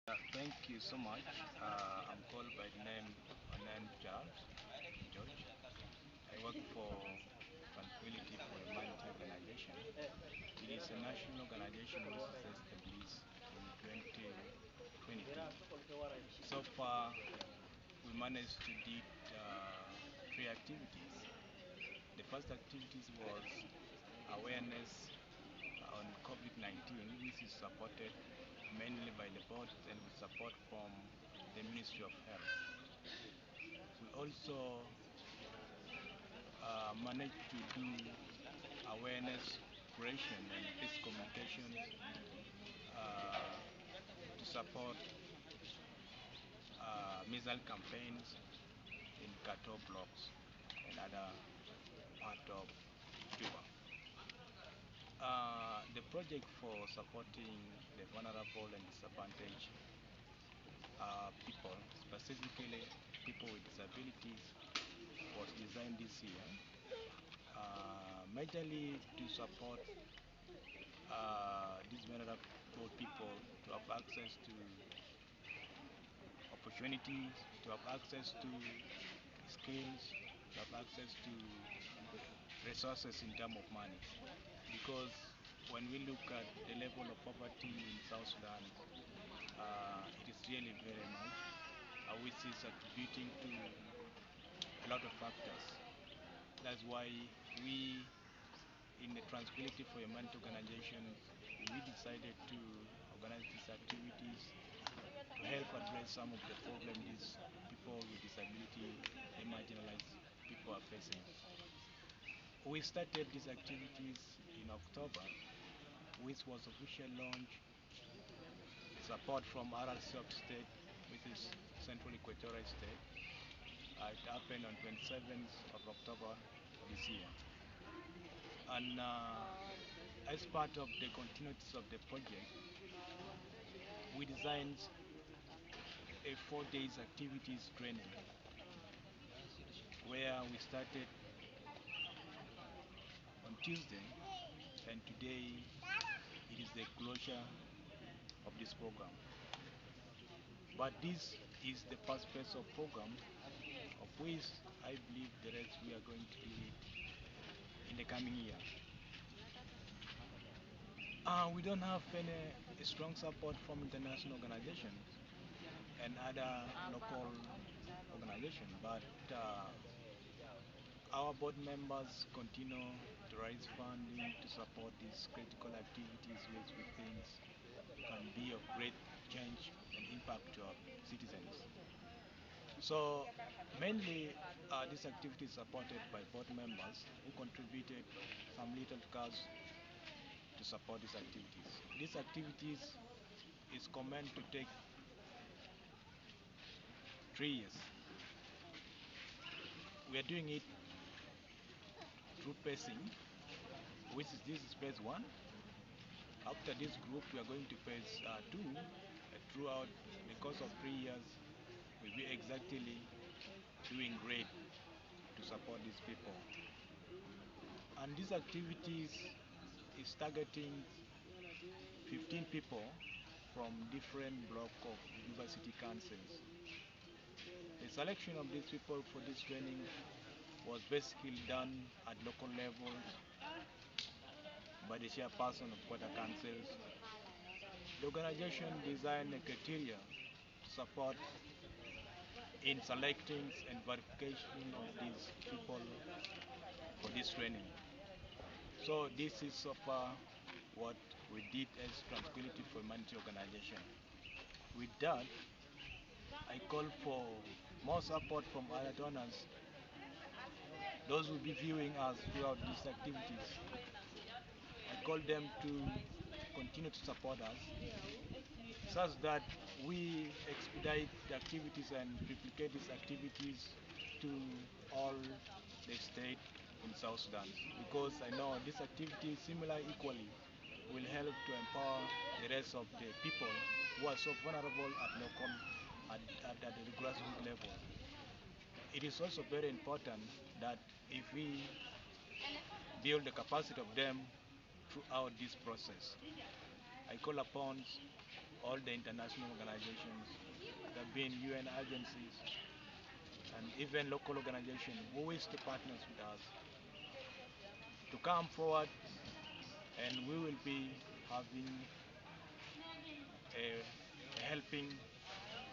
Thank you so much. I'm called by the name Onen George. I work for Tranquility for Humanity organization. It is a national organization which is established in 2022. So far, we managed to do three activities. The first activities was awareness on COVID-19, which is supported mainly by the board and with support from the Ministry of Health. We also managed to do awareness creation and peace communications to support missile campaigns in Kato blocks and other part of Juba. The project for supporting the vulnerable and disadvantaged people, specifically people with disabilities, was designed this year majorly to support these vulnerable people to have access to opportunities, to have access to skills, to have access to resources in terms of money. Because when we look at the level of poverty in South Sudan, it is really very much, which is attributing to a lot of factors. That's why we, in the Tranquility for Humanity organization, we decided to organize these activities to help address some of the problems these people with disability and marginalized people are facing. We started these activities in October, which was officially launched with support from RRC of State, which is Central Equatorial State. It happened on 27th of October this year. And as part of the continuity of the project, we designed a 4 days activities training where we started on Tuesday, and today it is the closure of this program. But this is the first phase of program, of which I believe the rest we are going to do it in the coming year. We don't have any strong support from international organizations and other local organizations, but our board members continue to raise funding to support these critical activities which we think can be of great change and impact to our citizens. So mainly this activity is supported by board members who contributed some little cash to support these activities. These activities is meant to take 3 years. We are doing it through pacing, which is this is phase one. After this group, we are going to phase two. Throughout the course of 3 years, we'll be exactly doing great to support these people. And these activities is targeting 15 people from different block of university councils. The selection of these people for this training was basically done at local level by the chairperson of quarter councils. The organization designed a criteria to support in selecting and verification of these people for this training. So this is so far what we did as Tranquility for Humanity organization. With that, I call for more support from other donors, those who will be viewing us throughout these activities. I call them to continue to support us such that we expedite the activities and replicate these activities to all the state in South Sudan, because I know this activity similar equally will help to empower the rest of the people who are so vulnerable at local at the grassroots level. It is also very important that if we build the capacity of them throughout this process, I call upon all the international organizations, there have been UN agencies, and even local organizations who wish to partner with us to come forward, and we will be having a helping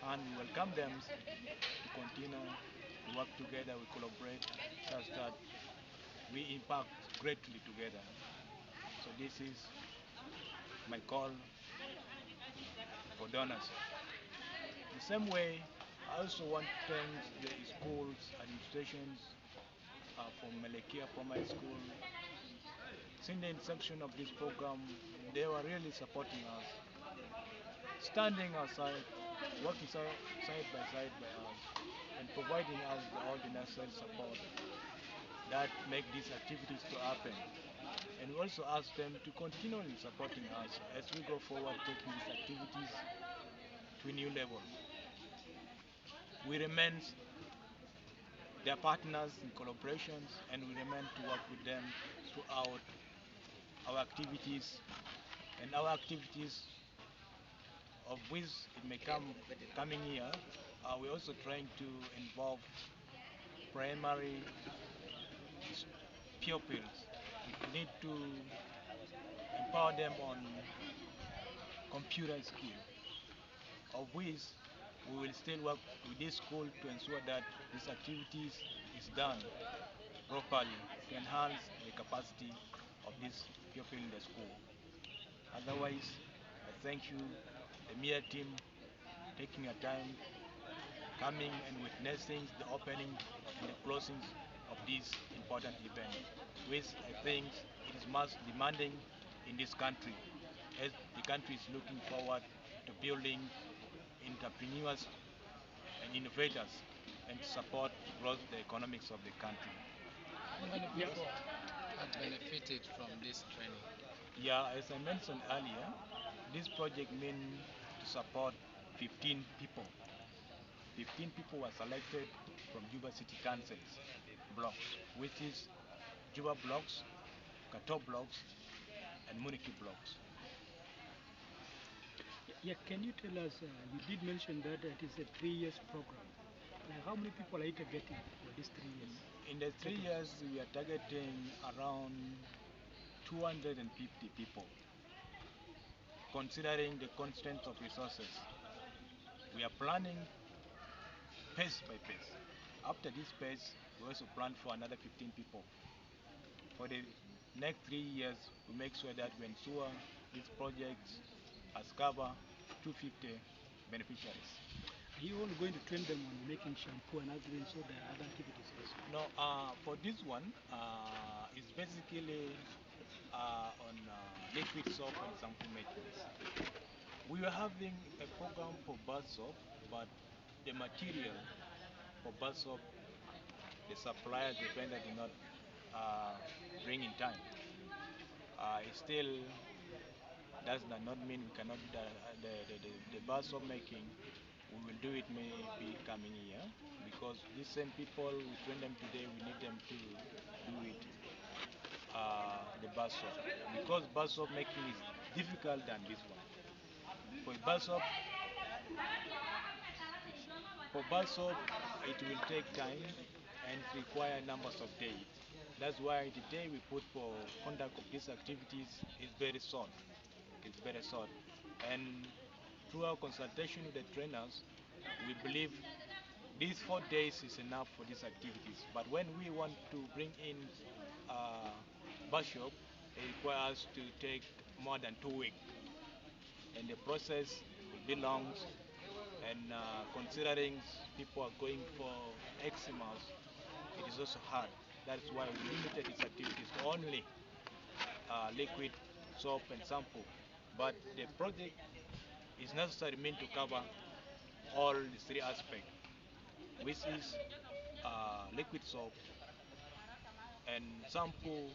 hand. We welcome them to continue to work together, we collaborate such that we impact greatly together. So this is my call for donors. The same way, I also want to thank the schools, administrations from Melekia Primary School. Since the inception of this program, they were really supporting us, standing aside, working side by side by us, and providing us all the necessary support that make these activities to happen. And we also ask them to continually supporting us as we go forward taking these activities to a new level. We remain their partners in collaborations, and we remain to work with them throughout our activities, and our activities of which it may come coming here. We're also trying to involve primary pupils. We need to empower them on computer skill, of which we will still work with this school to ensure that these activities is done properly to enhance the capacity of this pupil in the school. Otherwise, I thank you, the media team, taking your time, coming and witnessing the opening and the closing of this important event, which I think it is most demanding in this country, as the country is looking forward to building entrepreneurs and innovators and to support growth the economics of the country. How many people have benefited from this training? Yeah, as I mentioned earlier, this project means to support 15 people. 15 people were selected from Juba City Council's blocks, which is Juba blocks, Kato blocks, and Muniki blocks. Yeah, can you tell us, you did mention that it is a 3 years program. Like how many people are you targeting for these 3 years? In the three Programs? years, we are targeting around 250 people, considering the constraints of resources. We are planning pace by pace. After this pace, we also plan for another 15 people. For the next 3 years, we make sure that we ensure these projects has cover 250 beneficiaries. Are you only going to train them on making shampoo and other things, so there are other activities also? No, for this one, it's basically on liquid soap and shampoo matrix. We were having a program for bar soap, but the material for bar soap, the suppliers, the vendor did not uh, bring in time. It still does not mean we cannot do the bar soap making. We will do it maybe coming year because these same people we train them today. We need them to do it the bar soap because bar soap making is difficult than this one. For bar soap, for bar soap, it will take time and it require numbers of days. That's why the day we put for conduct of these activities is very short. It's very short. And through our consultation with the trainers, we believe these 4 days is enough for these activities. But when we want to bring in workshop, it requires to take more than 2 weeks, and the process will be long. And considering people are going for eczemas, it is also hard. That's why we limited these activities to only liquid soap and shampoo. But the project is necessary meant to cover all the three aspects, which is liquid soap and shampoo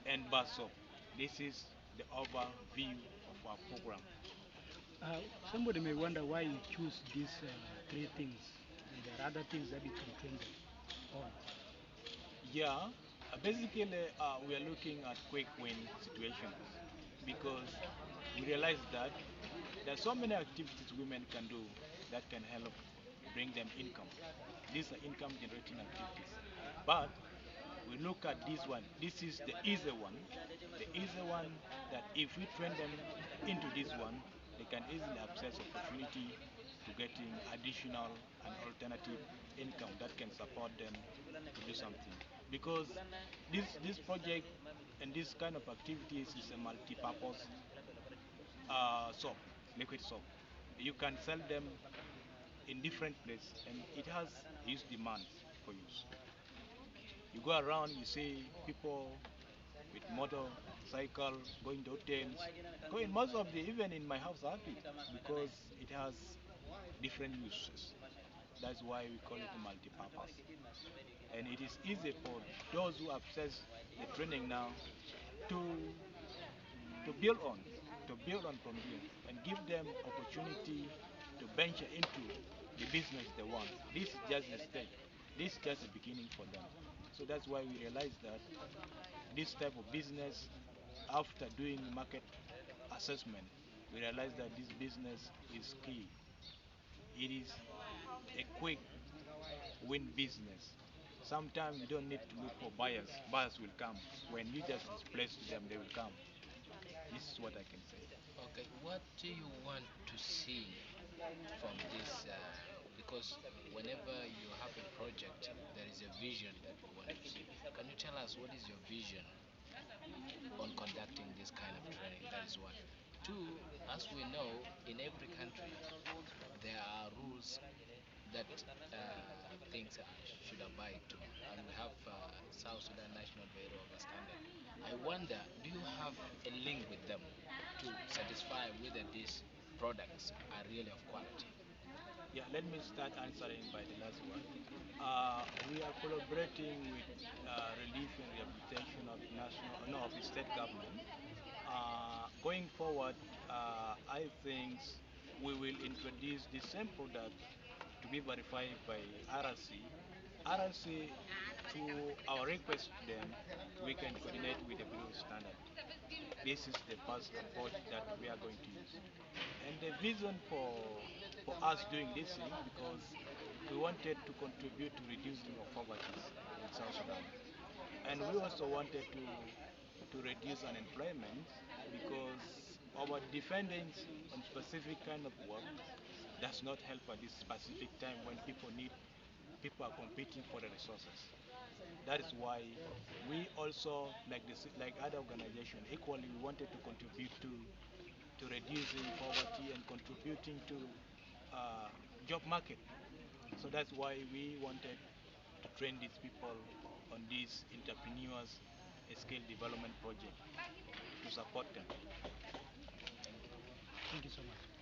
and bar soap. This is the overview of our program. Somebody may wonder why you choose these three things, and there are other things that you can train them on. Yeah, basically we are looking at quick win situations because we realized that there are so many activities women can do that can help bring them income. These are income generating activities. But we look at this one. This is the easy one. The easy one that if we train them into this one, they can easily access opportunity to getting additional and alternative income that can support them to do something. Because this project and this kind of activities is a multi-purpose soap, liquid soap. You can sell them in different places and it has huge demands for use. You go around, you see people with motorcycle going to hotels, going most of the even in my house happy because it has different uses. That's why we call it multi-purpose. And it is easy for those who access the training now to to build on, to build on from here and give them opportunity to venture into the business they want. This is just the stage. This is just the beginning for them. So that's why we realize that this type of business, after doing market assessment, we realize that this business is key. It is a quick win business. Sometimes you don't need to look for buyers. Buyers will come. When you just display to them, they will come. This is what I can say. Okay, what do you want to see from this? Because whenever you have a project, there is a vision that you want to see. Can you tell us what is your vision on conducting this kind of training? That is one. Two, as we know, in every country, there are rules that things should abide to. And we have South Sudan National Bureau of Standard. I wonder, do you have a link with them to satisfy whether these products are really of quality? Yeah, let me start answering by the last one. We are collaborating with relief and rehabilitation of national, no, of the state government. Going forward, I think we will introduce the same product to be verified by RRC. RRC, through our request to them, we can coordinate with the Bureau Standard. This is the first approach that we are going to use. And the vision for us doing this thing because we wanted to contribute to reducing of poverty in South Sudan. And we also wanted to reduce unemployment because our dependence on specific kind of work does not help at this specific time when people are competing for the resources. That is why we also, like like other organizations, equally we wanted to contribute to reducing poverty and contributing to job market. So that's why we wanted to train these people on these entrepreneurs skill development project to support them. Thank you so much.